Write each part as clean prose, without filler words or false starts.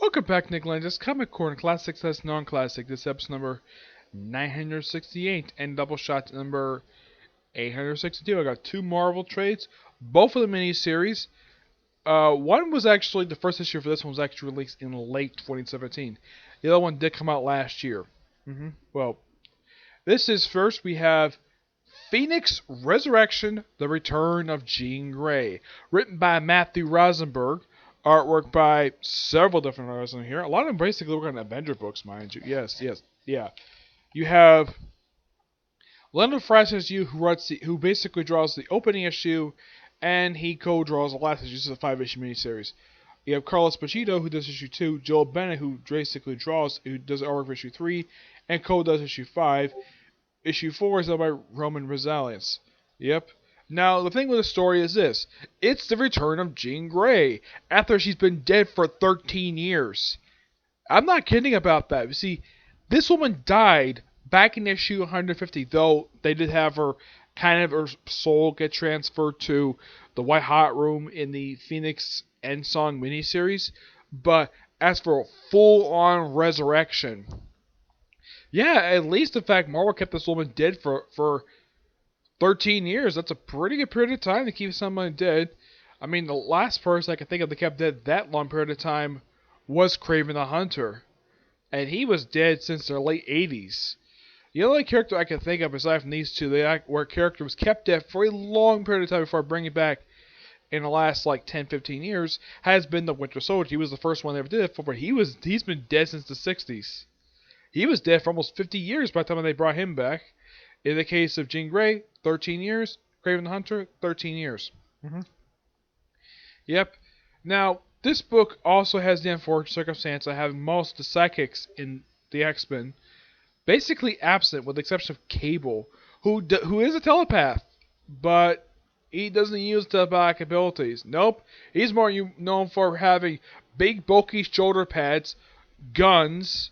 Welcome back, Nick Lenz. Comic Corner, Classic slash Non-Classic. This episode number 968 and Doubleshot number 862. I got two Marvel trades, both of the miniseries. One was actually, the first issue for this one was actually released in late 2017. The other one did come out last year. Well, this is first we have Phoenix Resurrection, The Return of Jean Grey. Written by Matthew Rosenberg. Artwork by several different artists in here. A lot of them basically work on Avenger books, mind you. Yes. You have Leonard Francis Yu, who basically draws the opening issue, and he co-draws the last issue. This is a 5-issue miniseries. You have Carlos Pachito, who does issue 2, Joel Bennett, who basically who does artwork for issue 3, and co-does issue 5. Issue 4 is done by Roman Rosales. Yep. Now, the thing with the story is this. It's the return of Jean Grey, after she's been dead for 13 years. I'm not kidding about that. You see, this woman died back in issue 150, though they did have her soul get transferred to the White Hot Room in the Phoenix End Song miniseries. But as for a full-on resurrection, yeah, at least the fact Marvel kept this woman dead for 13 years, that's a pretty good period of time to keep someone dead. I mean, the last person I can think of that kept dead that long period of time was Kraven the Hunter. And he was dead since the late 80s. The only character I can think of aside from these two where a character was kept dead for a long period of time before bringing it back in the last 10-15 years has been the Winter Soldier. He was the first one that ever did it for, but he's been dead since the 60s. He was dead for almost 50 years by the time they brought him back. In the case of Jean Grey, 13 years. Kraven the Hunter, 13 years. Yep. Now, this book also has the unfortunate circumstance of having most of the psychics in the XMen basically absent, with the exception of Cable, who is a telepath, but he doesn't use telepathic abilities. Nope. He's more known for having big, bulky shoulder pads, guns,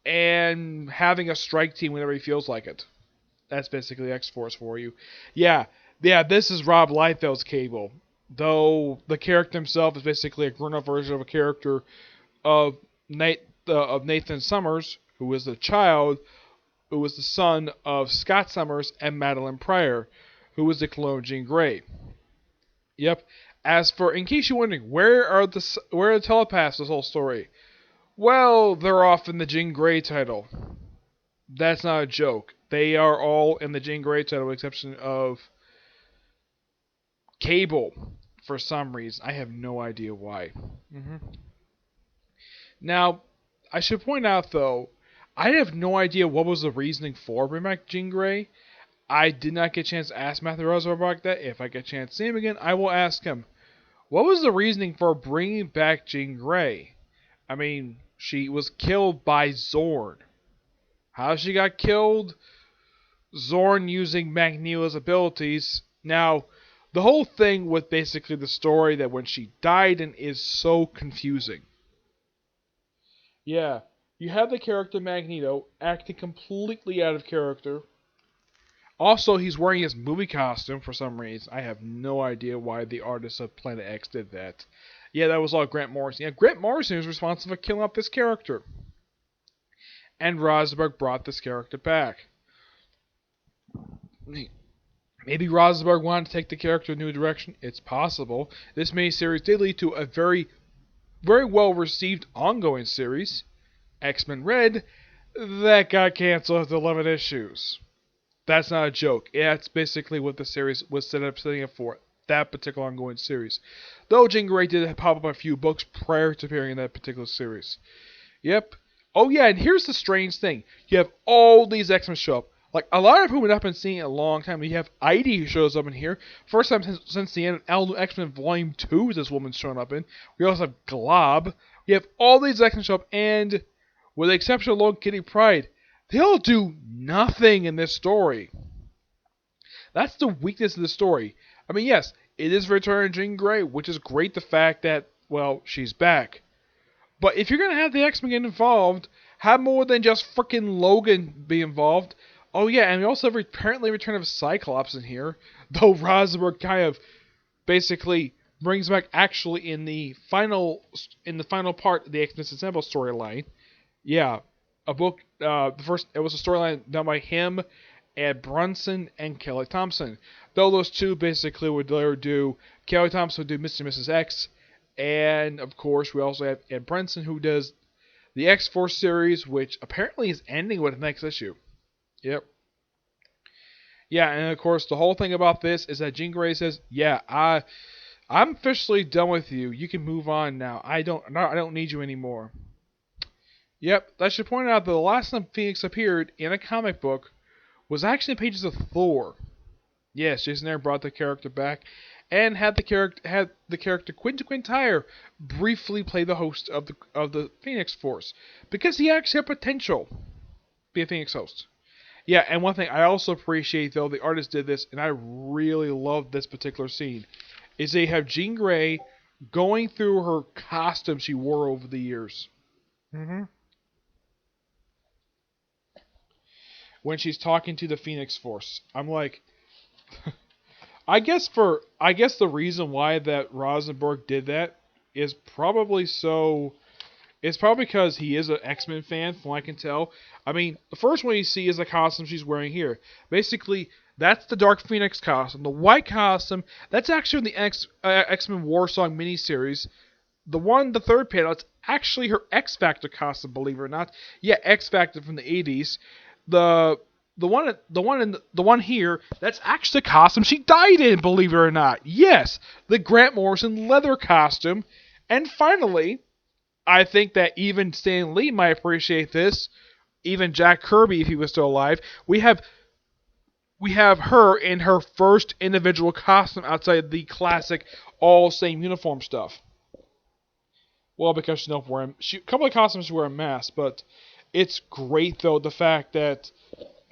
and having a strike team whenever he feels like it. That's basically X-Force for you. Yeah, this is Rob Liefeld's Cable. Though the character himself is basically a grown-up version of a character of Nathan Summers, who was the son of Scott Summers and Madeline Pryor, who was the clone of Jean Grey. Yep. As for, in case you're wondering, where are the telepaths this whole story? Well, they're off in the Jean Grey title. That's not a joke. They are all in the Jean Grey title, with the exception of Cable, for some reason. I have no idea why. Now, I should point out, though, I have no idea what was the reasoning for bringing back Jean Grey. I did not get a chance to ask Matthew Rosenberg about that. If I get a chance to see him again, I will ask him. What was the reasoning for bringing back Jean Grey? I mean, she was killed by Zorn. How she got killed? Zorn using Magneto's abilities. Now, the whole thing with basically the story that when she died and is so confusing. Yeah, you have the character Magneto acting completely out of character. Also, he's wearing his movie costume for some reason. I have no idea why the artists of Planet X did that. Yeah, that was all Grant Morrison. Yeah, Grant Morrison was responsible for killing off this character. And Rosenberg brought this character back. Maybe Rosenberg wanted to take the character in a new direction. It's possible. This miniseries did lead to a very, very well-received ongoing series, X-Men Red, that got canceled after 11 issues. That's not a joke. That's basically what the series was setting up for, that particular ongoing series. Though Jean Grey did pop up a few books prior to appearing in that particular series. Yep. Oh yeah, and here's the strange thing. You have all these X-Men show up. Like, a lot of whom we've not been seeing in a long time. You have Idy who shows up in here. First time since the end of X-Men Volume 2 this woman's shown up in. We also have Glob. We have all these X-Men show up, and with the exception of Lone Kitty Pryde, they'll do nothing in this story. That's the weakness of the story. I mean, yes, it is Return of Jean Grey, which is great, the fact that, well, she's back. But if you're going to have the X-Men get involved, have more than just frickin' Logan be involved. Oh yeah, and we also have apparently Return of Cyclops in here, though Rosenberg kind of basically brings back actually in the final part of the X-Men Assemble storyline. Yeah, a book. The first it was a storyline done by him, and Brunson and Kelly Thompson. Though those two basically would later do. Kelly Thompson would do Mr. and Mrs. X, and of course we also have Ed Brunson who does the X-Force series, which apparently is ending with the next issue. Yep. Yeah, and of course the whole thing about this is that Jean Grey says, "Yeah, I'm officially done with you. You can move on now. I don't need you anymore." Yep, I should point out that the last time Phoenix appeared in a comic book was actually in pages of Thor. Yes, Jason Aaron brought the character back and had the character Quentin Quintire briefly play the host of the Phoenix Force because he actually had potential to be a Phoenix host. Yeah, and one thing I also appreciate, though, the artist did this, and I really love this particular scene, is they have Jean Grey going through her costume she wore over the years. hmm When she's talking to the Phoenix Force. I'm like, I guess the reason why that Rosenberg did that is probably so. It's probably because he is an X-Men fan, from what I can tell. I mean, the first one you see is the costume she's wearing here. Basically, that's the Dark Phoenix costume. The white costume, that's actually in the X-Men War Song miniseries. The third panel, it's actually her X Factor costume, believe it or not. Yeah, X Factor from the 80s. The the one here, that's actually the costume she died in, believe it or not. Yes, the Grant Morrison leather costume. And finally, I think that even Stan Lee might appreciate this. Even Jack Kirby, if he was still alive. We have her in her first individual costume outside the classic all same uniform stuff. Well, because she's not wearing a couple of costumes she wear a mask, but it's great though the fact that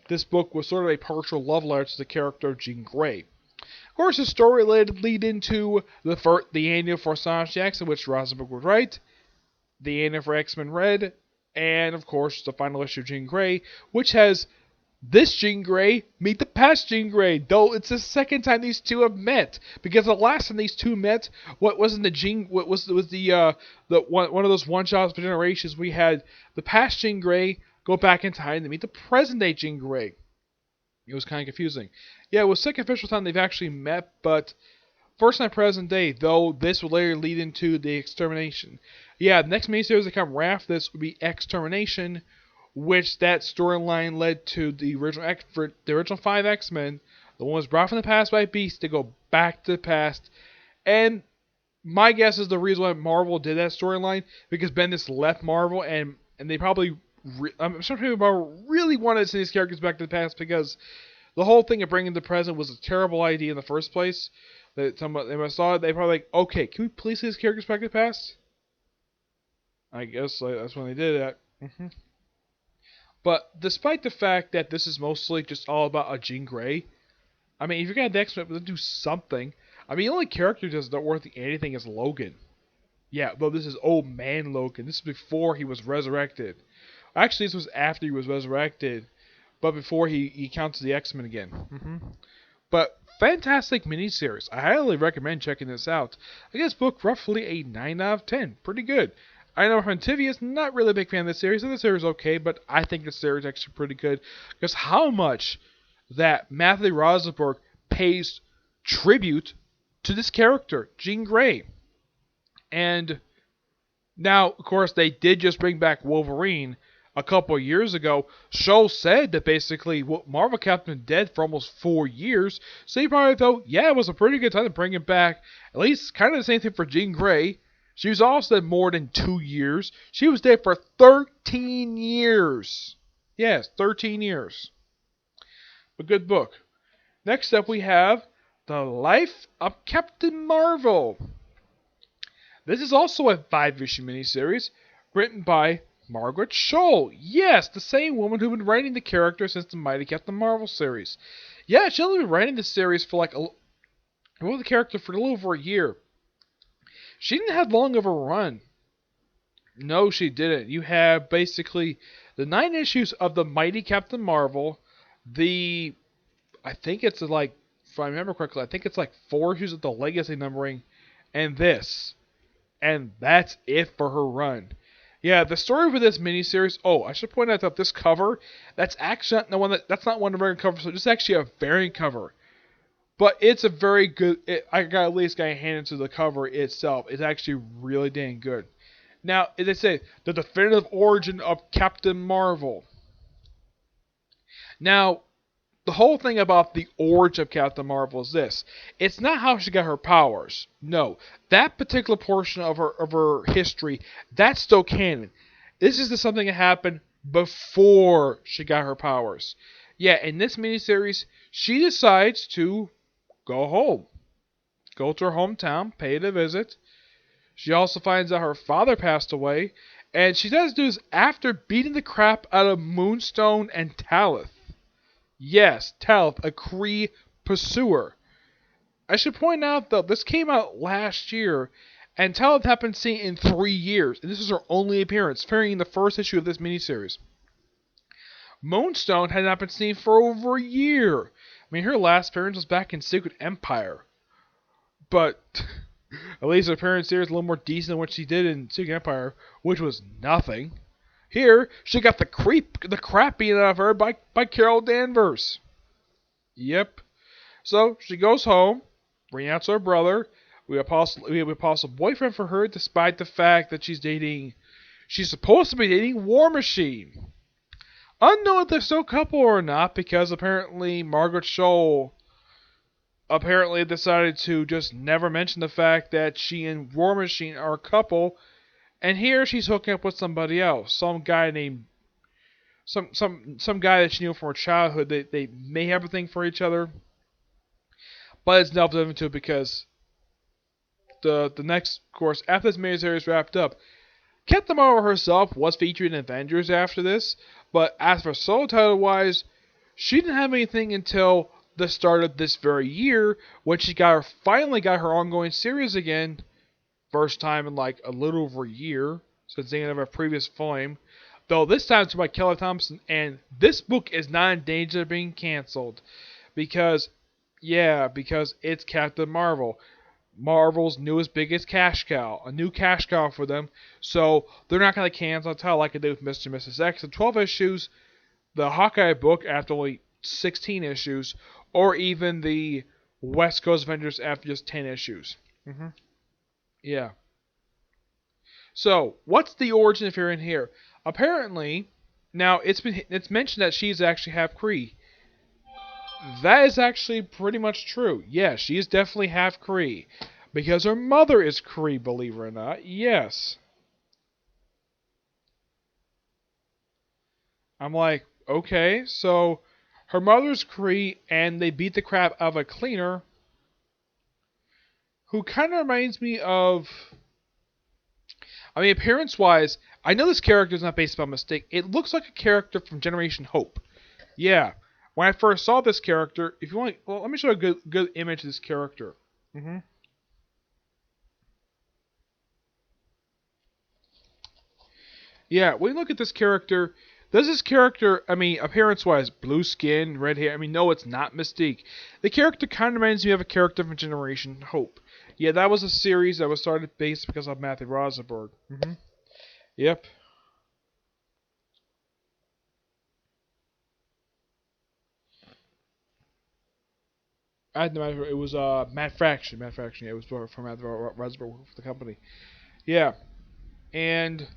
this book was sort of a partial love letter to the character of Jean Grey. Of course, the story lead into the annual for Astonishing Jackson, which Rosenberg would write, the annual for X-Men Red, and of course the final issue of Jean Grey, which has this Jean Grey meet the past Jean Grey, though it's the second time these two have met. Because the last time these two met, what was the one of those one shots for generations, we had the past Jean Grey go back in time to meet the present day Jean Grey. It was kind of confusing. Yeah, it was the second official time they've actually met, but first time present day, though this will later lead into the Extermination. Yeah, the next miniseries that come right after this would be Extermination, which that storyline led to the original 5 X-Men. The one was brought from the past by Beast to go back to the past. And my guess is the reason why Marvel did that storyline, because Bendis left Marvel, and they probably, I'm sure people really wanted to send these characters back to the past, because the whole thing of bringing the present was a terrible idea in the first place. That they saw it, they probably like, okay, can we please send these characters back to the past? I guess that's when they did that. But despite the fact that this is mostly just all about a Jean Grey, I mean, if you're going to have the X-Men, do something. I mean, the only character that's not worth anything is Logan. Yeah, but this is old man Logan. This is before he was resurrected. Actually, this was after he was resurrected, but before he counts the X-Men again. But fantastic miniseries. I highly recommend checking this out. I guess book roughly a 9 out of 10. Pretty good. I know from Tivia's not really a big fan of this series, and the series is okay, but I think the series is actually pretty good. Because how much that Matthew Rosenberg pays tribute to this character, Jean Grey. And now, of course, they did just bring back Wolverine a couple of years ago. Show said that basically Marvel kept him dead for almost 4 years, so you probably thought, yeah, it was a pretty good time to bring him back. At least kind of the same thing for Jean Grey. She was also dead more than 2 years. She was dead for 13 years. Yes, 13 years. A good book. Next up we have The Life of Captain Marvel. This is also a 5-issue miniseries written by Margaret Scholl. Yes, the same woman who's been writing the character since the Mighty Captain Marvel series. Yeah, she's only been writing the series for the character for a little over a year. She didn't have long of a run. No, she didn't. You have basically the 9 issues of the Mighty Captain Marvel. I think it's if I remember correctly, I think it's 4 issues of the Legacy numbering, and this. And that's it for her run. Yeah, the story for this miniseries. Oh, I should point out that this cover, that's actually not the one that's not one of the regular covers. So this is actually a variant cover, but it's a very good. I got at least got a hand into the cover itself. It's actually really dang good. Now, as I say, the definitive origin of Captain Marvel. Now, the whole thing about the origin of Captain Marvel is this. It's not how she got her powers. No. That particular portion of her history, that's still canon. This is something that happened before she got her powers. Yeah, in this miniseries, she decides to go home. Go to her hometown, pay it a visit. She also finds out her father passed away. And she does this after beating the crap out of Moonstone and Talith. Yes, Talith, a Kree pursuer. I should point out, though, this came out last year, and Talith had been seen in 3 years, and this is her only appearance, appearing in the first issue of this miniseries. Moonstone had not been seen for over a year. I mean, her last appearance was back in Secret Empire. But at least her appearance here is a little more decent than what she did in Secret Empire, which was nothing. Here, she got the crap beaten out of her by Carol Danvers. Yep. So, she goes home, reunites her brother. We have a possible boyfriend for her, despite the fact that she's supposed to be dating War Machine. Unknown if they're still a couple or not, because apparently Margaret Scholl apparently decided to just never mention the fact that she and War Machine are a couple. And here she's hooking up with somebody else, some guy named some guy that she knew from her childhood. They may have a thing for each other, but it's delved into because the next course after this miniseries wrapped up, Captain Marvel herself was featured in Avengers after this, but as for solo title wise, she didn't have anything until the start of this very year when she finally got her ongoing series again. First time in like a little over a year since the end of her previous volume. Though this time it's by Kelly Thompson, and this book is not in danger of being cancelled. Because it's Captain Marvel. Marvel's newest, biggest cash cow. A new cash cow for them. So they're not going to cancel a title like they did with Mr. and Mrs. X. In 12 issues, the Hawkeye book after only 16 issues, or even the West Coast Avengers after just 10 issues. Yeah. So, what's the origin if you're in here? Apparently, now it's mentioned that she's actually half Kree. That is actually pretty much true. Yeah, she is definitely half Kree. Because her mother is Kree, believe it or not. Yes. I'm like, okay, so her mother's Kree, and they beat the crap out of a cleaner who kind of reminds me of... I mean, appearance-wise, I know this character is not based upon mistake. It looks like a character from Generation Hope. Yeah. When I first saw this character, if you want... Well, let me show a good image of this character. Yeah, when you look at this character... Does this character, I mean, appearance-wise, blue skin, red hair, I mean, no, it's not Mystique. The character kind of reminds me of a character from Generation Hope. Yeah, that was a series that was started based because of Matthew Rosenberg. Yep. It was Matt Fraction. Matt Fraction, yeah, it was from Matthew Rosenberg for the company. Yeah. And...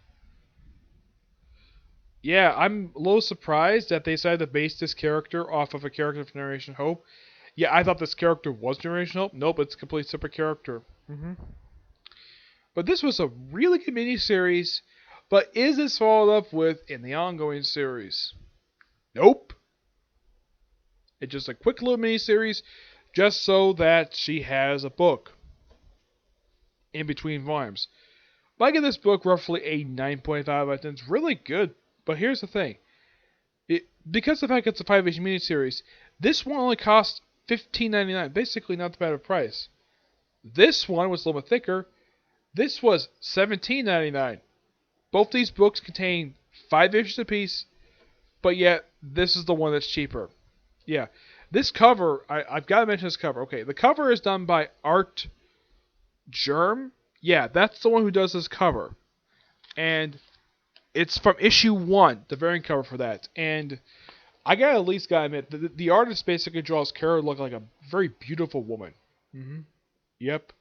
yeah, I'm a little surprised that they decided to base this character off of a character from Generation Hope. Yeah, I thought this character was Generation Hope. Nope, it's a completely separate character. But this was a really good miniseries. But is this followed up with in the ongoing series? Nope. It's just a quick little miniseries just so that she has a book in between volumes. I give this book roughly a 9.5 out of 10. It's really good. But here's the thing. Because of the fact it's a 5-issue miniseries, this one only costs $15.99. Basically not that bad of a price. This one was a little bit thicker. This was $17.99. Both these books contain 5 issues apiece, but yet this is the one that's cheaper. Yeah. This cover, I've got to mention this cover. Okay, the cover is done by Art Germ, yeah, that's the one who does this cover, and it's from issue 1, the variant cover for that. And I gotta at least gotta admit, the artist basically draws Kara look like a very beautiful woman. Yep.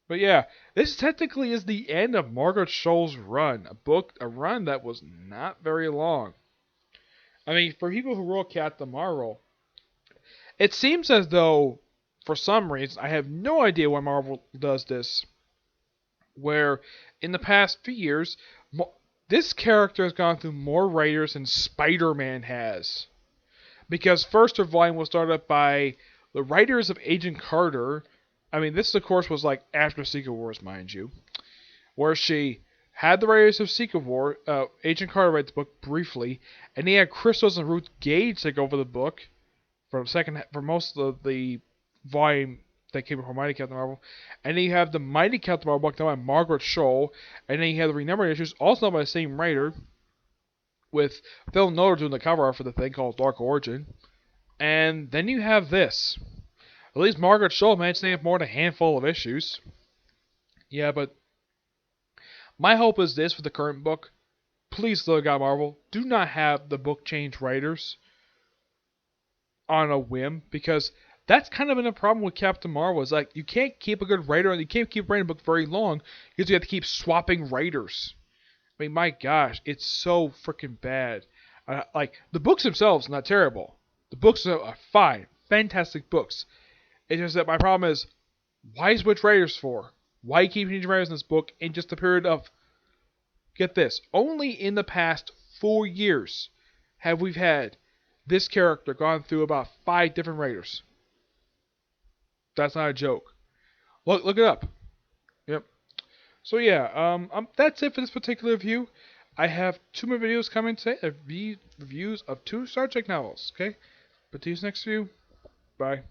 But yeah, this technically is the end of Margaret Scholl's run. A run that was not very long. I mean, for people who wrote Captain Marvel, it seems as though, for some reason, I have no idea why Marvel does this, where in the past few years, this character has gone through more writers than Spider-Man has. Because first her volume was started by the writers of Agent Carter. I mean, this of course was like after Secret Wars, mind you, where she had the writers of Secret War, Agent Carter write the book briefly, and he had Christos and Ruth Gage take over the book for most of the volume that came before Mighty Captain Marvel, and then you have the Mighty Captain Marvel book done by Margaret Scholl, and then you have the renumbered issues also done by the same writer, with Phil Noller doing the cover art for the thing called Dark Origin, and then you have this. At least Margaret Scholl managed to have more than a handful of issues. Yeah, but my hope is this for the current book. Please, Lord God Marvel, do not have the book change writers on a whim, because that's kind of been a problem with Captain Marvel. Is like you can't keep a good writer and you can't keep writing a book very long because you have to keep swapping writers. I mean, my gosh, it's so freaking bad. Like the books themselves, not terrible. The books are fine, fantastic books. It's just that my problem is, why switch writers for? Why keep changing writers in this book in just a period of, get this, only in the past 4 years have we had this character gone through about 5 different writers. That's not a joke. Look it up. Yep. So yeah, that's it for this particular review. I have 2 more videos coming today. Reviews of 2 Star Trek novels. Okay. But to you next review. Bye.